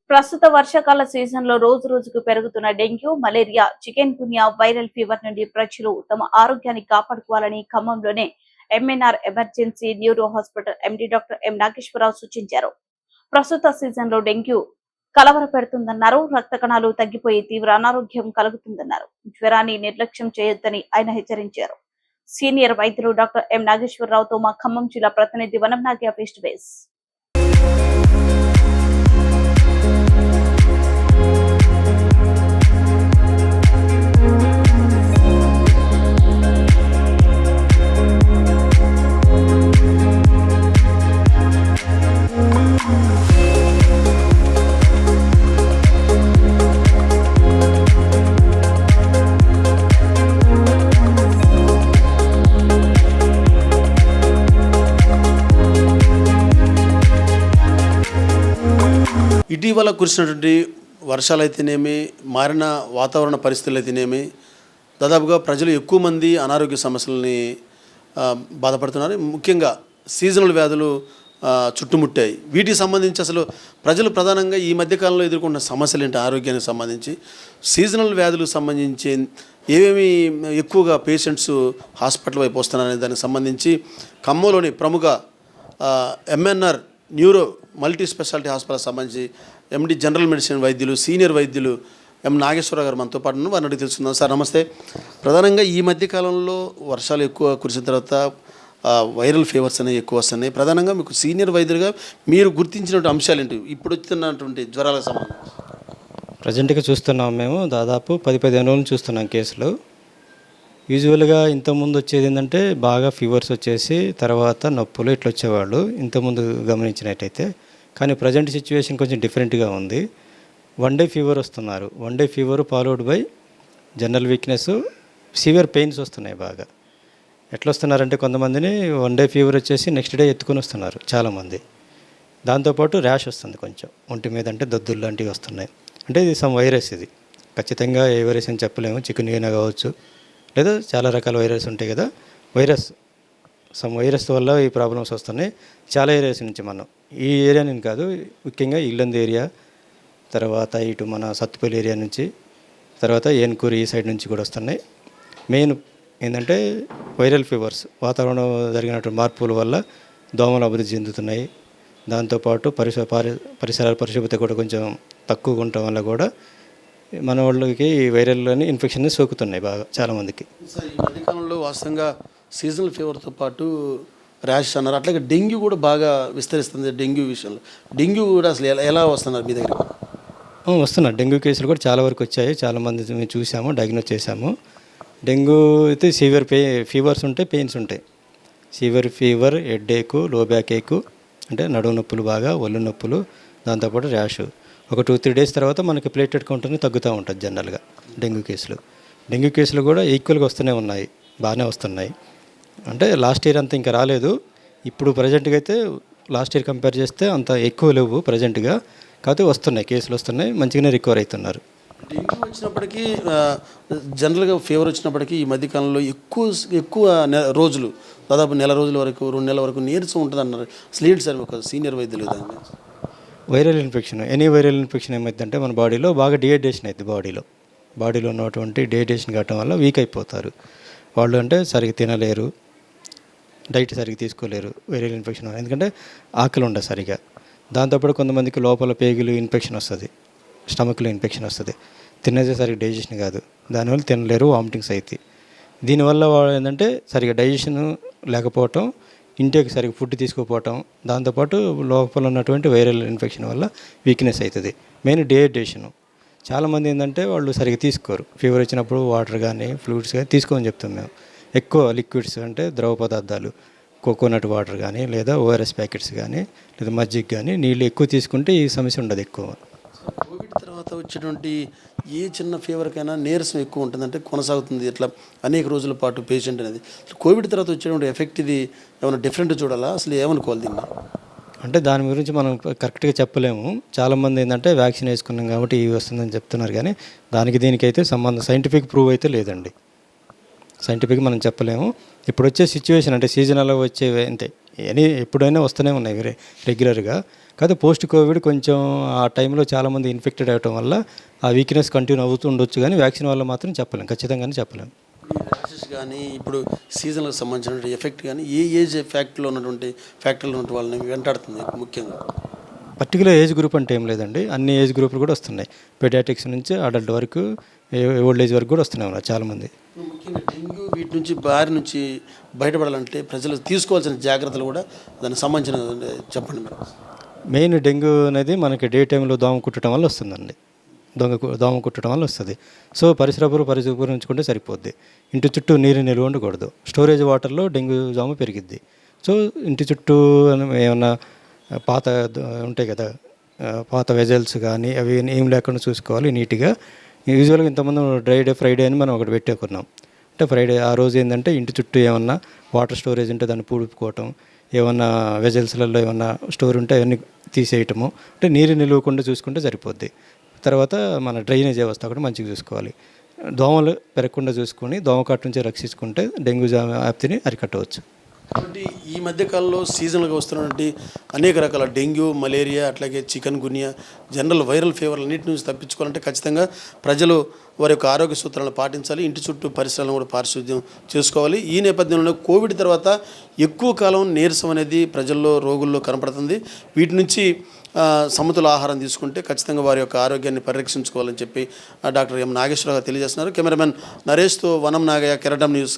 ప్రస్తుత వర్షాకాల సీజన్లో రోజు రోజుకు పెరుగుతున్న dengue, malaria, chikungunya, viral fever నుండి ప్రజలు తమ ఆరోగ్యాన్ని కాపాడుకోవాలని ఖమ్మంలోనే MNR emergency neuro hospital MD doctor M Nageswararao సూచించారు. ప్రస్తుత సీజన్లో డెంగ్యూ కలవరపెడుతుందన్నారు. రక్త కణాలు తగ్గిపోయి తీవ్ర అనారోగ్యం కలుగుతుందన్నారు. జ్వరాన్ని నిర్లక్ష్యం చేయొద్దని ఆయన హెచ్చరించారు. సీనియర్ వైద్యులు డాక్టర్ ఎం నాగేశ్వరరావుతో మా ఖమ్మం జిల్లా ప్రతినిధి వనంనాగ్య ఫేస్ టు ఫేస్. ఇటీవల కురిసినటువంటి వర్షాలు అయితేనేమి, మారిన వాతావరణ పరిస్థితులు అయితేనేమి, దాదాపుగా ప్రజలు ఎక్కువ మంది అనారోగ్య సమస్యలని బాధపడుతున్నారు. ముఖ్యంగా సీజనల్ వ్యాధులు చుట్టుముట్టాయి. వీటికి సంబంధించి అసలు ప్రజలు ప్రధానంగా ఈ మధ్యకాలంలో ఎదుర్కొంటున్న సమస్యలు ఏంటి, ఆరోగ్యానికి సంబంధించి సీజనల్ వ్యాధులకు సంబంధించి ఏమేమి ఎక్కువగా పేషెంట్స్ హాస్పిటల్ వైపు వస్తున్నారనే దానికి సంబంధించి ఖమ్మంలోని ప్రముఖ MNR neuro multi speciality hospital సంబంధించి ఎండి జనరల్ మెడిసిన్ వైద్యులు, సీనియర్ వైద్యులు ఎం నాగేశ్వరరావు గారు మనతో పాటు ఉన్నారు. వారిని అడిగి తెలుసుకుందాం. సార్ నమస్తే. ప్రధానంగా ఈ మధ్యకాలంలో వర్షాలు ఎక్కువ కురిసిన తర్వాత వైరల్ ఫీవర్స్ అనేవి ఎక్కువ వస్తున్నాయి. ప్రధానంగా మీకు సీనియర్ వైద్యులుగా మీరు గుర్తించినటువంటి అంశాలు ఏంటి ఇప్పుడు వస్తున్నటువంటి జ్వరాలకు సంబంధించి? ప్రజెంట్గా చూస్తున్నాం, మేము దాదాపు 10-15 రోజులు చూస్తున్నాం కేసులు. యూజువల్గా ఇంతకుముందు వచ్చేది ఏంటంటే బాగా ఫీవర్స్ వచ్చేసి తర్వాత నొప్పులు ఇట్లా వచ్చేవాళ్ళు ఇంతకుముందు గమనించినట్టయితే. కానీ ప్రజెంట్ సిచ్యువేషన్ కొంచెం డిఫరెంట్గా ఉంది. 1 డే ఫీవర్ వస్తున్నారు. 1 day fever followed by general weakness, severe pains వస్తున్నాయి బాగా. ఎట్లా వస్తున్నారంటే కొంతమందిని 1 డే ఫీవర్ వచ్చేసి నెక్స్ట్ డే ఎత్తుకొని వస్తున్నారు చాలామంది. దాంతోపాటు ర్యాష్ వస్తుంది కొంచెం ఒంటి మీద, అంటే దద్దులు లాంటివి వస్తున్నాయి. అంటే ఇది సమ్ వైరస్, ఇది ఖచ్చితంగా ఏ వైరస్ అని చెప్పలేము. చికెన్ గున్యా కావచ్చు, లేదా చాలా రకాల వైరస్ ఉంటాయి కదా. సమ్ వైరస్ వల్ల ఈ ప్రాబ్లమ్స్ వస్తున్నాయి. చాలా ఏరియాస్ నుంచి మనం ఈ ఏరియా నుంచి కాదు, ముఖ్యంగా ఇల్లందు ఏరియా, తర్వాత ఇటు మన సత్తుపల్లి ఏరియా నుంచి, తర్వాత ఏన్కూరు ఈ సైడ్ నుంచి కూడా వస్తున్నాయి. మెయిన్ ఏంటంటే వైరల్ ఫీవర్స్, వాతావరణం జరిగినటువంటి మార్పుల వల్ల దోమలు అభివృద్ధి చెందుతున్నాయి. దాంతోపాటు పరిసరాల పరిశుభ్రత కూడా కొంచెం తక్కువగా ఉండటం వల్ల కూడా మన వాళ్ళకి వైరల్లోని ఇన్ఫెక్షన్ సోకుతున్నాయి బాగా చాలామందికి. సార్, ఈ మధ్యకాలంలో వాస్తవంగా సీజనల్ ఫీవర్తో పాటు ర్యాష్ అన్నారు, అట్లాగే డెంగ్యూ కూడా బాగా విస్తరిస్తుంది. డెంగ్యూ విషయంలో డెంగ్యూ కూడా అసలు ఎలా వస్తున్నారు మీ దగ్గర? వస్తున్నారు. డెంగ్యూ కేసులు కూడా చాలా వరకు వచ్చాయి. చాలామంది మేము చూసాము, డయాగ్నోస్ చేసాము. డెంగ్యూ అయితే సివియర్ ఫీవర్స్ ఉంటాయి, పెయిన్స్ ఉంటాయి. సివియర్ ఫీవర్, హెడ్ఏక్, లో బ్యాక్ ఏక్, అంటే నడుము నొప్పులు బాగా, ఒళ్ళు నొప్పులు, దాంతోపాటు ర్యాష్. ఒక 2-3 డేస్ తర్వాత మనకి ప్లేటెడ్ కౌంట్ అనేది తగ్గుతూ ఉంటుంది జనరల్గా డెంగ్యూ కేసులు. డెంగ్యూ కేసులు కూడా ఈక్వల్గా వస్తూనే ఉన్నాయి, బాగానే వస్తున్నాయి. అంటే లాస్ట్ ఇయర్ అంత ఇంకా రాలేదు. ఇప్పుడు ప్రజెంట్గా అయితే లాస్ట్ ఇయర్ కంపేర్ చేస్తే అంత ఎక్కువ లేవు ప్రజెంట్గా. కాకపోతే వస్తున్నాయి, కేసులు వస్తున్నాయి, మంచిగానే రికవర్ అవుతున్నారు. డెంగ్యూ వచ్చినప్పటికీ, జనరల్గా ఫీవర్ వచ్చినప్పటికీ ఈ మధ్యకాలంలో ఎక్కువ రోజులు, దాదాపు నెల రోజుల వరకు, 2 నెలల వరకు నీరసం ఉంటుంది అన్నారు. అసలు ఏంటి సార్ ఒక సీనియర్ వైద్యులు దాన్ని? Viral infection, any viral infection ఏమైందంటే మన బాడీలో బాగా డిహైడ్రేషన్ అవుతుంది. బాడీలో ఉన్నటువంటి డిహైడ్రేషన్ కావటం వల్ల వీక్ అయిపోతారు వాళ్ళు. అంటే సరిగ్గా తినలేరు, డైట్ సరిగ్గా తీసుకోలేరు వైరల్ ఇన్ఫెక్షన్, ఎందుకంటే ఆకలి ఉండదు సరిగా. దాంతోపాటు కొంతమందికి లోపల పేగులు ఇన్ఫెక్షన్ వస్తుంది, స్టమక్లో ఇన్ఫెక్షన్ వస్తుంది, తినేది సరిగ్గా డైజెషన్ కాదు, దానివల్ల తినలేరు, వామిటింగ్స్ అవుతాయి. దీనివల్ల వాళ్ళు ఏంటంటే సరిగ్గా డైజెషన్ లేకపోవటం, ఇంటేక్ సరిగ్గా ఫుడ్ తీసుకోకపోవటం, దాంతోపాటు లోపల ఉన్నటువంటి వైరల్ ఇన్ఫెక్షన్ వల్ల వీక్నెస్ అవుతుంది. Main dehydration. చాలామంది ఏంటంటే వాళ్ళు సరిగ్గా తీసుకోరు. ఫీవర్ వచ్చినప్పుడు వాటర్ కానీ ఫ్లూయిడ్స్ కానీ తీసుకోమని చెప్తాం మేము. ఎక్కువ లిక్విడ్స్ అంటే ద్రవ పదార్థాలు, కోకోనట్ వాటర్ కానీ, లేదా ఓఆర్ఎస్ ప్యాకెట్స్ కానీ, లేదా మజ్జిగ కానీ, నీళ్ళు ఎక్కువ తీసుకుంటే ఈ సమస్య ఉండదు ఎక్కువ. కోవిడ్ తర్వాత వచ్చేటువంటి ఏ చిన్న ఫీవర్కైనా నీరసం ఎక్కువ ఉంటుంది, అంటే కొనసాగుతుంది ఇట్లా అనేక రోజుల పాటు పేషెంట్ అనేది. కోవిడ్ తర్వాత వచ్చేటువంటి ఎఫెక్ట్ ఇది ఏమైనా డిఫరెంట్ చూడాలా, అసలు ఏమనుకోవాలి దీన్ని? అంటే దాని గురించి మనం కరెక్ట్గా చెప్పలేము. చాలామంది ఏంటంటే వ్యాక్సిన్ వేసుకున్నాం కాబట్టి ఇవి వస్తుందని చెప్తున్నారు, కానీ దానికి దీనికైతే సంబంధం సైంటిఫిక్ ప్రూవ్ అయితే లేదండి. సైంటిఫిక్ మనం చెప్పలేము. ఇప్పుడు వచ్చే సిచ్యువేషన్ అంటే సీజనల్లో వచ్చేవి అంతే, ఎప్పుడైనా వస్తూనే ఉన్నాయి రెగ్యులర్గా. కాదు పోస్ట్ కోవిడ్ కొంచెం ఆ టైంలో చాలామంది ఇన్ఫెక్టెడ్ అవ్వటం వల్ల ఆ వీక్నెస్ కంటిన్యూ అవుతూ ఉండొచ్చు, కానీ వ్యాక్సిన్ వల్ల మాత్రం చెప్పలేం, ఖచ్చితంగానే చెప్పలేం. ఈ ర్యాషెస్ కానీ ఇప్పుడు సీజన్లకు సంబంధించిన ఎఫెక్ట్ కానీ ఏ ఏజ్ ఫ్యాక్టరీలో ఉన్నటువంటి వాళ్ళని వెంటాడుతుంది ముఖ్యంగా? పర్టికులర్ ఏజ్ గ్రూప్ అంటే ఏం లేదండి, అన్ని ఏజ్ గ్రూపులు కూడా వస్తున్నాయి. పెడియాట్రిక్స్ నుంచి అడల్ట్ వరకు, ఓల్డ్ ఏజ్ వరకు కూడా వస్తున్నాయి ఉన్నారు చాలామంది. ముఖ్యంగా డెంగ్యూ వీటి నుంచి బారి నుంచి బయటపడాలంటే ప్రజలు తీసుకోవాల్సిన జాగ్రత్తలు కూడా దానికి సంబంధించిన చెప్పండి మీరు. మెయిన్ డెంగ్యూ అనేది మనకి డే టైంలో దోమ కుట్టడం వల్ల వస్తుందండి, దోమ కుట్టడం వల్ల వస్తుంది. సో పరిశుభ్రించుకుంటే సరిపోద్ది. ఇంటి చుట్టూ నీరు నిల్వ ఉండకూడదు. స్టోరేజ్ వాటర్లో డెంగ్యూ దోమ పెరిగిద్ది. సో ఇంటి చుట్టూ ఏమన్నా పాత ఉంటాయి కదా, పాత వెజల్స్ కానీ అవి ఏం లేకుండా చూసుకోవాలి నీట్గా. యూజువల్గా ఇంతకుముందు ఫ్రైడే అని మనం ఒకటి పెట్టుకున్నాం. అంటే ఫ్రైడే ఆ రోజు ఏంటంటే ఇంటి చుట్టూ ఏమన్నా వాటర్ స్టోరేజ్ ఉంటే దాన్ని పూడుకోవటం, ఏమన్నా వెజల్స్లలో ఏమన్నా స్టోర్ ఉంటే అవన్నీ తీసేయటము, అంటే నీరు నిలవకుండా చూసుకుంటే సరిపోద్ది. తర్వాత మన డ్రైనేజ్ వ్యవస్థ కూడా మంచిగా చూసుకోవాలి. దోమలు పెరగకుండా చూసుకొని దోమకాటు నుంచి రక్షించుకుంటే డెంగ్యూ వ్యాప్తిని అరికట్టవచ్చు. కాబట్టి ఈ మధ్యకాలంలో సీజన్లుగా వస్తున్నటువంటి అనేక రకాల డెంగ్యూ, మలేరియా, అట్లాగే చికెన్ గున్యా, జనరల్ వైరల్ ఫీవర్లు అన్నింటి నుంచి తప్పించుకోవాలంటే ఖచ్చితంగా ప్రజలు వారి యొక్క ఆరోగ్య సూత్రాలను పాటించాలి. ఇంటి చుట్టూ పరిసరాలను కూడా పారిశుద్ధ్యం చేసుకోవాలి. ఈ నేపథ్యంలో కోవిడ్ తర్వాత ఎక్కువ కాలం నీరసం అనేది ప్రజల్లో, రోగుల్లో కనపడుతుంది. వీటి నుంచి సమతుల ఆహారం తీసుకుంటే ఖచ్చితంగా వారి యొక్క ఆరోగ్యాన్ని పరిరక్షించుకోవాలని చెప్పి డాక్టర్ ఎం నాగేశ్వరరావు తెలియజేస్తున్నారు. కెమెరామెన్ నరేష్తో వనం నాగయ్య, కెరటం న్యూస్.